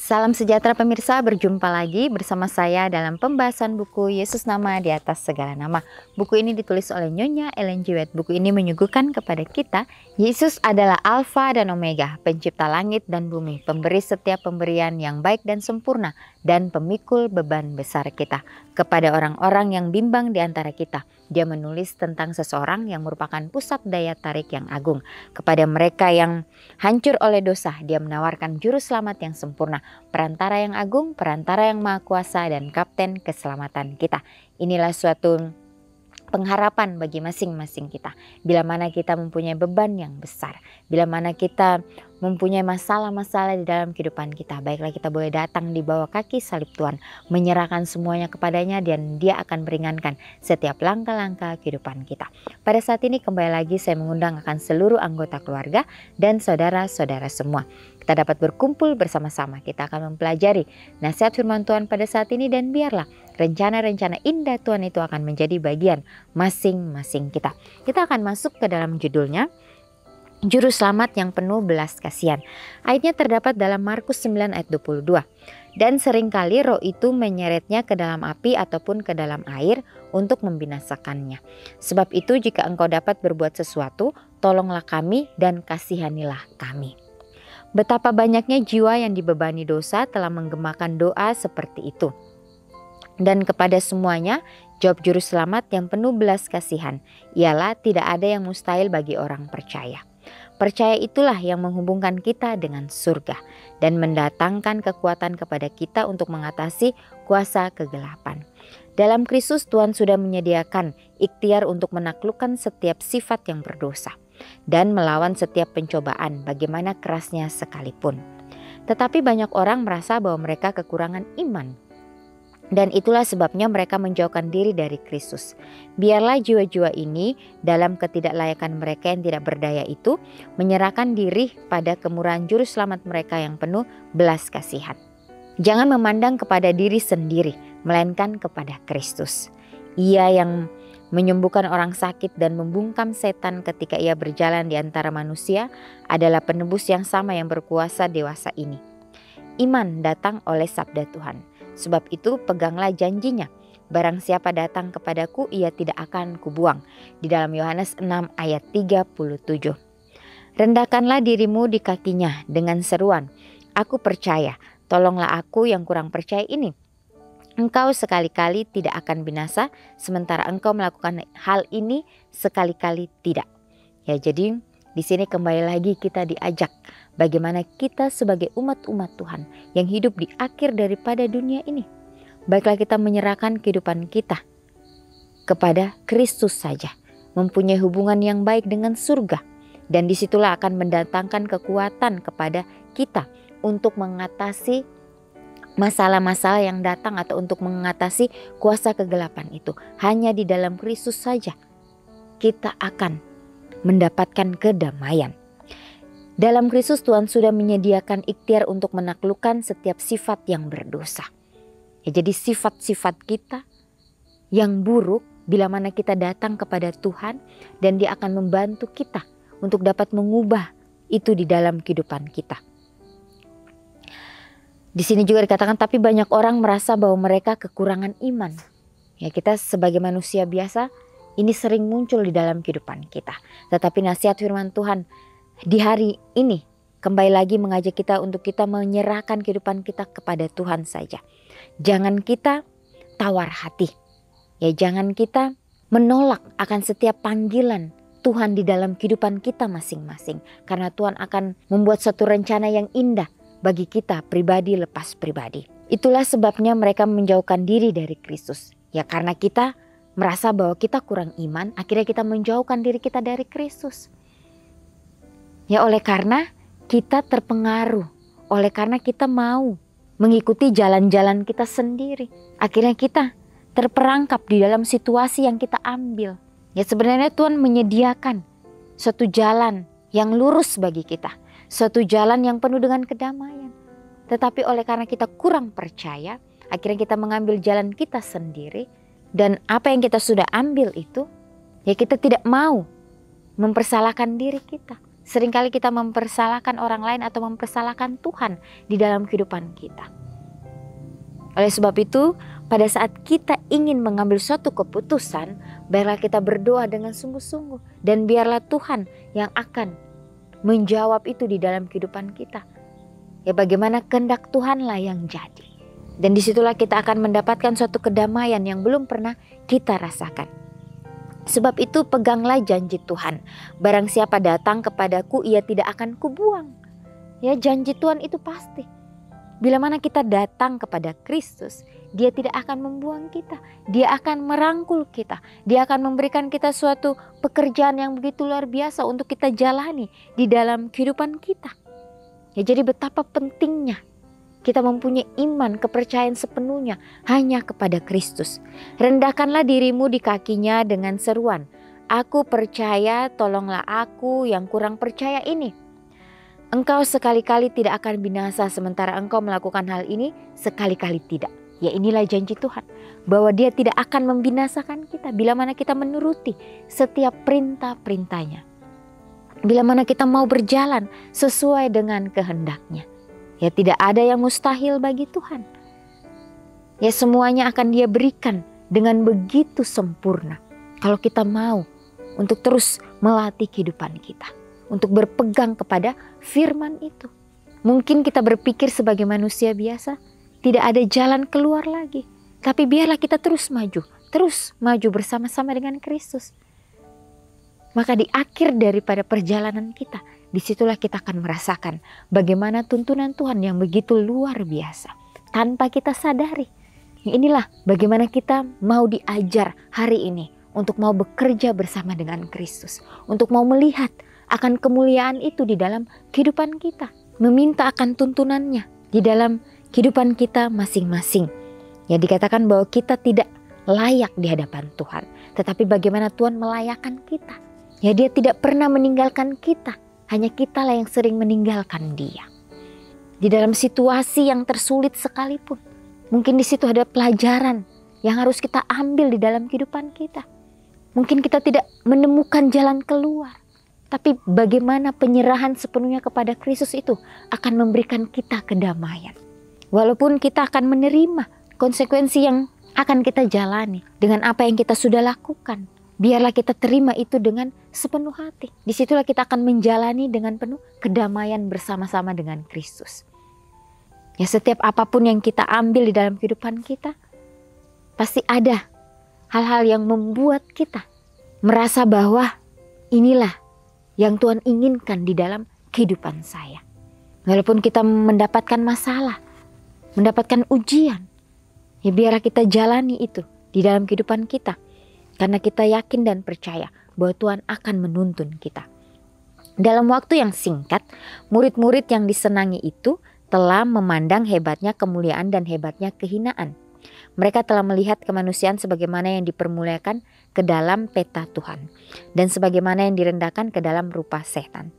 Salam sejahtera pemirsa, berjumpa lagi bersama saya dalam pembahasan buku Yesus Nama di Atas Segala Nama. Buku ini ditulis oleh Nyonya Ellen G. White. Buku ini menyuguhkan kepada kita, Yesus adalah Alfa dan Omega, pencipta langit dan bumi, pemberi setiap pemberian yang baik dan sempurna, dan pemikul beban besar kita. Kepada orang-orang yang bimbang di antara kita, dia menulis tentang seseorang yang merupakan pusat daya tarik yang agung. Kepada mereka yang hancur oleh dosa, dia menawarkan juru selamat yang sempurna, perantara yang agung, perantara yang maha kuasa, dan kapten keselamatan kita. Inilah suatu pengharapan bagi masing-masing kita. Bila mana kita mempunyai beban yang besar, bila mana kita mempunyai masalah-masalah di dalam kehidupan kita, baiklah kita boleh datang di bawah kaki salib Tuhan, menyerahkan semuanya kepadanya, dan dia akan meringankan setiap langkah-langkah kehidupan kita. Pada saat ini kembali lagi saya mengundang akan seluruh anggota keluarga dan saudara-saudara semua. Kita dapat berkumpul bersama-sama, kita akan mempelajari nasihat firman Tuhan pada saat ini, dan biarlah rencana-rencana indah Tuhan itu akan menjadi bagian masing-masing kita. Kita akan masuk ke dalam judulnya, Juru Selamat yang penuh belas kasihan. Ayatnya terdapat dalam Markus 9 ayat 22. Dan seringkali roh itu menyeretnya ke dalam api ataupun ke dalam air untuk membinasakannya. Sebab itu jika engkau dapat berbuat sesuatu, tolonglah kami dan kasihanilah kami. Betapa banyaknya jiwa yang dibebani dosa telah menggemakan doa seperti itu. Dan kepada semuanya, jawab Juru Selamat yang penuh belas kasihan, ialah tidak ada yang mustahil bagi orang percaya. Percaya itulah yang menghubungkan kita dengan surga dan mendatangkan kekuatan kepada kita untuk mengatasi kuasa kegelapan. Dalam Kristus Tuhan sudah menyediakan ikhtiar untuk menaklukkan setiap sifat yang berdosa dan melawan setiap pencobaan bagaimana kerasnya sekalipun. Tetapi banyak orang merasa bahwa mereka kekurangan iman. Dan itulah sebabnya mereka menjauhkan diri dari Kristus. Biarlah jiwa-jiwa ini dalam ketidaklayakan mereka yang tidak berdaya itu menyerahkan diri pada kemurahan Juru Selamat mereka yang penuh belas kasihan. Jangan memandang kepada diri sendiri, melainkan kepada Kristus. Ia yang menyembuhkan orang sakit dan membungkam setan ketika ia berjalan di antara manusia adalah penebus yang sama yang berkuasa dewasa ini. Iman datang oleh sabda Tuhan. Sebab itu peganglah janjinya. Barang siapa datang kepadaku, ia tidak akan kubuang. Di dalam Yohanes 6 ayat 37. Rendahkanlah dirimu di kakinya dengan seruan, aku percaya, tolonglah aku yang kurang percaya ini. Engkau sekali-kali tidak akan binasa, sementara engkau melakukan hal ini sekali-kali tidak. Ya, jadi di sini kembali lagi kita diajak bagaimana kita sebagai umat-umat Tuhan yang hidup di akhir daripada dunia ini. Baiklah kita menyerahkan kehidupan kita kepada Kristus saja, mempunyai hubungan yang baik dengan surga, dan disitulah akan mendatangkan kekuatan kepada kita untuk mengatasi masalah-masalah yang datang atau untuk mengatasi kuasa kegelapan itu. Hanya di dalam Kristus saja kita akan mendapatkan kedamaian. Dalam Kristus Tuhan sudah menyediakan ikhtiar untuk menaklukkan setiap sifat yang berdosa. Ya, jadi sifat-sifat kita yang buruk bila mana kita datang kepada Tuhan, dan Dia akan membantu kita untuk dapat mengubah itu di dalam kehidupan kita. Di sini juga dikatakan tapi banyak orang merasa bahwa mereka kekurangan iman. Ya, kita sebagai manusia biasa ini sering muncul di dalam kehidupan kita. Tetapi nasihat firman Tuhan di hari ini kembali lagi mengajak kita untuk kita menyerahkan kehidupan kita kepada Tuhan saja. Jangan kita tawar hati. Ya, jangan kita menolak akan setiap panggilan Tuhan di dalam kehidupan kita masing-masing. Karena Tuhan akan membuat satu rencana yang indah bagi kita pribadi lepas pribadi. Itulah sebabnya mereka menjauhkan diri dari Kristus. Ya, karena kita merasa bahwa kita kurang iman, akhirnya kita menjauhkan diri kita dari Kristus. Ya, oleh karena kita terpengaruh, oleh karena kita mau mengikuti jalan-jalan kita sendiri, akhirnya kita terperangkap di dalam situasi yang kita ambil. Ya, sebenarnya Tuhan menyediakan suatu jalan yang lurus bagi kita, suatu jalan yang penuh dengan kedamaian. Tetapi oleh karena kita kurang percaya, akhirnya kita mengambil jalan kita sendiri. Dan apa yang kita sudah ambil itu, ya kita tidak mau mempersalahkan diri kita. Seringkali kita mempersalahkan orang lain atau mempersalahkan Tuhan di dalam kehidupan kita. Oleh sebab itu, pada saat kita ingin mengambil suatu keputusan, biarlah kita berdoa dengan sungguh-sungguh. Dan biarlah Tuhan yang akan menjawab itu di dalam kehidupan kita. Ya, bagaimana kehendak Tuhanlah yang jadi. Dan disitulah kita akan mendapatkan suatu kedamaian yang belum pernah kita rasakan. Sebab itu peganglah janji Tuhan. Barang siapa datang kepadaku, ia tidak akan kubuang. Ya, janji Tuhan itu pasti. Bila mana kita datang kepada Kristus, Dia tidak akan membuang kita. Dia akan merangkul kita. Dia akan memberikan kita suatu pekerjaan yang begitu luar biasa untuk kita jalani di dalam kehidupan kita. Ya, jadi betapa pentingnya kita mempunyai iman, kepercayaan sepenuhnya hanya kepada Kristus. Rendahkanlah dirimu di kakinya dengan seruan, "Aku percaya, tolonglah aku yang kurang percaya ini." Engkau sekali-kali tidak akan binasa sementara engkau melakukan hal ini sekali-kali tidak. Ya, inilah janji Tuhan bahwa Dia tidak akan membinasakan kita bila mana kita menuruti setiap perintah-perintahnya. Bila mana kita mau berjalan sesuai dengan kehendak-Nya. Ya, tidak ada yang mustahil bagi Tuhan. Ya, semuanya akan Dia berikan dengan begitu sempurna. Kalau kita mau untuk terus melatih kehidupan kita. Untuk berpegang kepada firman itu. Mungkin kita berpikir sebagai manusia biasa, tidak ada jalan keluar lagi. Tapi biarlah kita terus maju bersama-sama dengan Kristus. Maka di akhir daripada perjalanan kita, disitulah kita akan merasakan bagaimana tuntunan Tuhan yang begitu luar biasa. Tanpa kita sadari. Inilah bagaimana kita mau diajar hari ini untuk mau bekerja bersama dengan Kristus. Untuk mau melihat akan kemuliaan itu di dalam kehidupan kita. Meminta akan tuntunannya di dalam kehidupan kita masing-masing. Ya, dikatakan bahwa kita tidak layak di hadapan Tuhan. Tetapi bagaimana Tuhan melayakkan kita. Ya, Dia tidak pernah meninggalkan kita. Hanya kitalah yang sering meninggalkan Dia. Di dalam situasi yang tersulit sekalipun. Mungkin di situ ada pelajaran yang harus kita ambil di dalam kehidupan kita. Mungkin kita tidak menemukan jalan keluar. Tapi bagaimana penyerahan sepenuhnya kepada Kristus itu akan memberikan kita kedamaian. Walaupun kita akan menerima konsekuensi yang akan kita jalani dengan apa yang kita sudah lakukan. Biarlah kita terima itu dengan sepenuh hati. Disitulah kita akan menjalani dengan penuh kedamaian bersama-sama dengan Kristus. Ya, setiap apapun yang kita ambil di dalam kehidupan kita, pasti ada hal-hal yang membuat kita merasa bahwa inilah yang Tuhan inginkan di dalam kehidupan saya. Walaupun kita mendapatkan masalah, mendapatkan ujian, ya biarlah kita jalani itu di dalam kehidupan kita. Karena kita yakin dan percaya bahwa Tuhan akan menuntun kita. Dalam waktu yang singkat, murid-murid yang disenangi itu telah memandang hebatnya kemuliaan dan hebatnya kehinaan. Mereka telah melihat kemanusiaan sebagaimana yang dipermuliakan ke dalam peta Tuhan, dan sebagaimana yang direndahkan ke dalam rupa setan.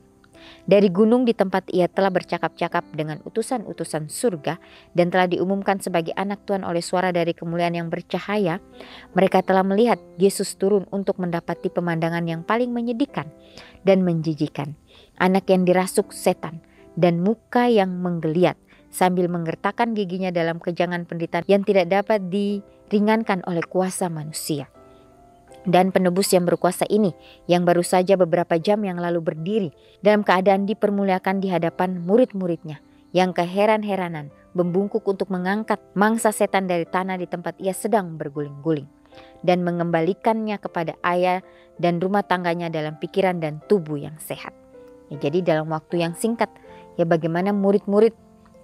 Dari gunung di tempat ia telah bercakap-cakap dengan utusan-utusan surga dan telah diumumkan sebagai anak Tuhan oleh suara dari kemuliaan yang bercahaya, mereka telah melihat Yesus turun untuk mendapati pemandangan yang paling menyedihkan dan menjijikan. Anak yang dirasuk setan dan muka yang menggeliat sambil menggertakkan giginya dalam kejangan penderitaan yang tidak dapat diringankan oleh kuasa manusia. Dan penebus yang berkuasa ini yang baru saja beberapa jam yang lalu berdiri dalam keadaan dipermuliakan di hadapan murid-muridnya yang keheran-heranan membungkuk untuk mengangkat mangsa setan dari tanah di tempat ia sedang berguling-guling dan mengembalikannya kepada ayah dan rumah tangganya dalam pikiran dan tubuh yang sehat. Ya, jadi dalam waktu yang singkat, ya bagaimana murid-murid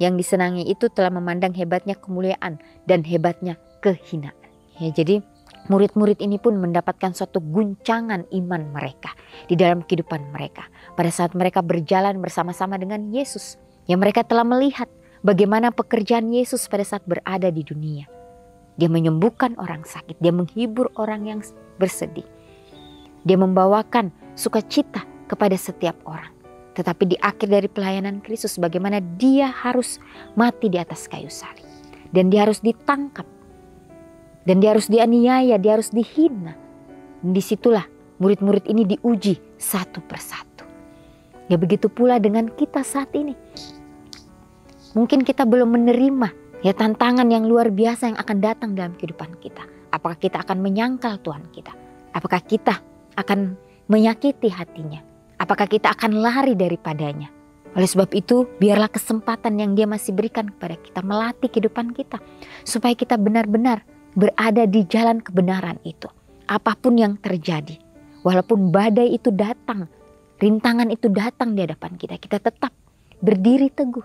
yang disenangi itu telah memandang hebatnya kemuliaan dan hebatnya kehinaan. Ya, jadi murid-murid ini pun mendapatkan suatu guncangan iman mereka di dalam kehidupan mereka. Pada saat mereka berjalan bersama-sama dengan Yesus, yang mereka telah melihat bagaimana pekerjaan Yesus pada saat berada di dunia. Dia menyembuhkan orang sakit, dia menghibur orang yang bersedih. Dia membawakan sukacita kepada setiap orang. Tetapi di akhir dari pelayanan Kristus, bagaimana dia harus mati di atas kayu salib. Dan dia harus ditangkap. Dan dia harus dianiaya, dia harus dihina. Dan disitulah murid-murid ini diuji satu persatu. Ya begitu pula dengan kita saat ini. Mungkin kita belum menerima ya tantangan yang luar biasa yang akan datang dalam kehidupan kita. Apakah kita akan menyangkal Tuhan kita? Apakah kita akan menyakiti hatinya? Apakah kita akan lari daripadanya? Oleh sebab itu, biarlah kesempatan yang Dia masih berikan kepada kita melatih kehidupan kita. Supaya kita benar-benar berada di jalan kebenaran itu. Apapun yang terjadi. Walaupun badai itu datang, rintangan itu datang di hadapan kita. Kita tetap berdiri teguh.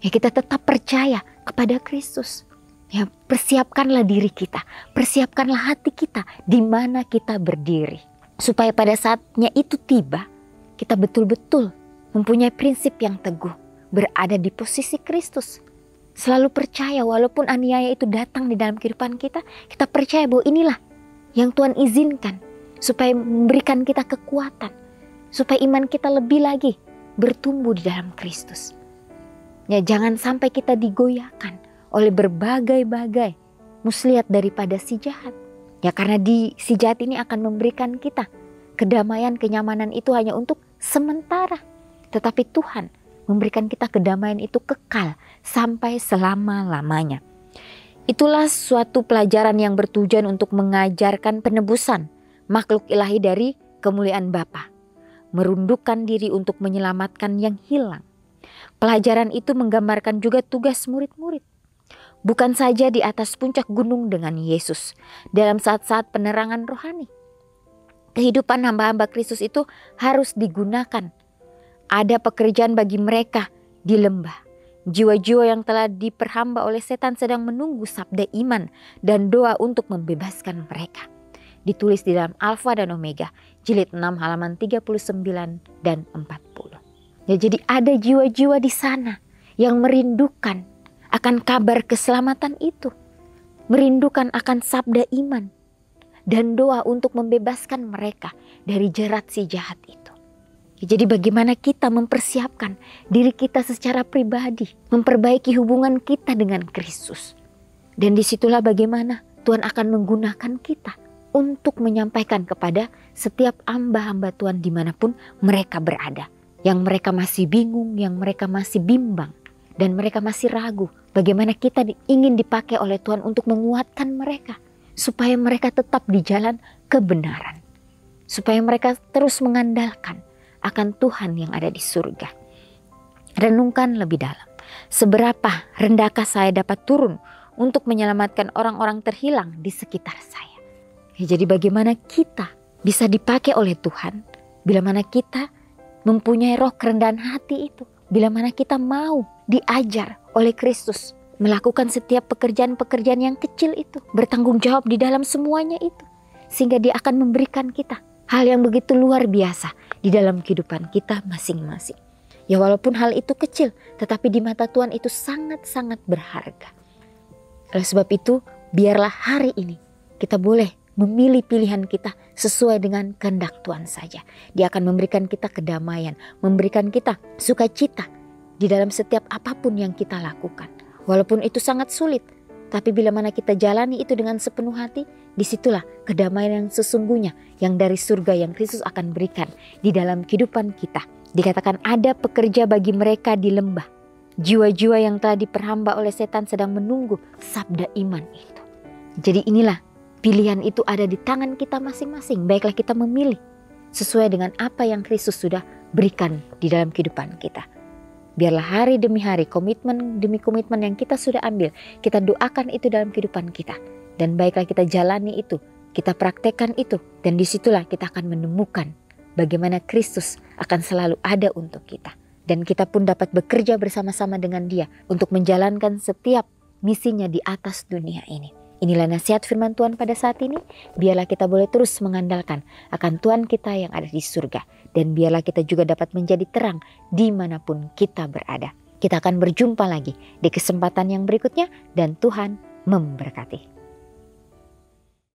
Ya, kita tetap percaya kepada Kristus. Ya, persiapkanlah diri kita. Persiapkanlah hati kita di mana kita berdiri. Supaya pada saatnya itu tiba, kita betul-betul mempunyai prinsip yang teguh, berada di posisi Kristus. Selalu percaya walaupun aniaya itu datang di dalam kehidupan kita, kita percaya bahwa inilah yang Tuhan izinkan supaya memberikan kita kekuatan, supaya iman kita lebih lagi bertumbuh di dalam Kristus. Ya, jangan sampai kita digoyahkan oleh berbagai-bagai muslihat daripada si jahat. Ya, karena si jahat ini akan memberikan kita kedamaian, kenyamanan itu hanya untuk sementara. Tetapi Tuhan memberikan kita kedamaian itu kekal sampai selama-lamanya. Itulah suatu pelajaran yang bertujuan untuk mengajarkan penebusan makhluk ilahi dari kemuliaan Bapa. Merundukkan diri untuk menyelamatkan yang hilang. Pelajaran itu menggambarkan juga tugas murid-murid. Bukan saja di atas puncak gunung dengan Yesus dalam saat-saat penerangan rohani. Kehidupan hamba-hamba Kristus itu harus digunakan. Ada pekerjaan bagi mereka di lembah. Jiwa-jiwa yang telah diperhamba oleh setan sedang menunggu sabda iman dan doa untuk membebaskan mereka. Ditulis di dalam Alfa dan Omega, jilid 6 halaman 39 dan 40. Ya, jadi ada jiwa-jiwa di sana yang merindukan akan kabar keselamatan itu. Merindukan akan sabda iman dan doa untuk membebaskan mereka dari jerat si jahat itu. Jadi bagaimana kita mempersiapkan diri kita secara pribadi, memperbaiki hubungan kita dengan Kristus. Dan disitulah bagaimana Tuhan akan menggunakan kita untuk menyampaikan kepada setiap hamba-hamba Tuhan dimanapun mereka berada. Yang mereka masih bingung, yang mereka masih bimbang, dan mereka masih ragu. Bagaimana kita ingin dipakai oleh Tuhan untuk menguatkan mereka. Supaya mereka tetap di jalan kebenaran. Supaya mereka terus mengandalkan akan Tuhan yang ada di surga. Renungkan lebih dalam. Seberapa rendahkah saya dapat turun untuk menyelamatkan orang-orang terhilang di sekitar saya. Ya, jadi bagaimana kita bisa dipakai oleh Tuhan bila mana kita mempunyai roh kerendahan hati itu. Bila mana kita mau diajar oleh Kristus melakukan setiap pekerjaan-pekerjaan yang kecil itu. Bertanggung jawab di dalam semuanya itu. Sehingga Dia akan memberikan kita hal yang begitu luar biasa di dalam kehidupan kita masing-masing. Ya, walaupun hal itu kecil, tetapi di mata Tuhan itu sangat-sangat berharga. Oleh sebab itu, biarlah hari ini kita boleh memilih pilihan kita sesuai dengan kehendak Tuhan saja. Dia akan memberikan kita kedamaian, memberikan kita sukacita di dalam setiap apapun yang kita lakukan. Walaupun itu sangat sulit, tapi bila mana kita jalani itu dengan sepenuh hati, disitulah kedamaian yang sesungguhnya yang dari surga yang Kristus akan berikan di dalam kehidupan kita. Dikatakan ada pekerja bagi mereka di lembah. Jiwa-jiwa yang telah diperhamba oleh setan sedang menunggu sabda iman itu. Jadi inilah pilihan itu ada di tangan kita masing-masing. Baiklah kita memilih sesuai dengan apa yang Kristus sudah berikan di dalam kehidupan kita. Biarlah hari demi hari, komitmen demi komitmen yang kita sudah ambil, kita doakan itu dalam kehidupan kita. Dan baiklah kita jalani itu, kita praktekkan itu. Dan disitulah kita akan menemukan bagaimana Kristus akan selalu ada untuk kita. Dan kita pun dapat bekerja bersama-sama dengan Dia untuk menjalankan setiap misinya di atas dunia ini. Inilah nasihat firman Tuhan pada saat ini. Biarlah kita boleh terus mengandalkan akan Tuhan kita yang ada di surga. Dan biarlah kita juga dapat menjadi terang dimanapun kita berada. Kita akan berjumpa lagi di kesempatan yang berikutnya dan Tuhan memberkati.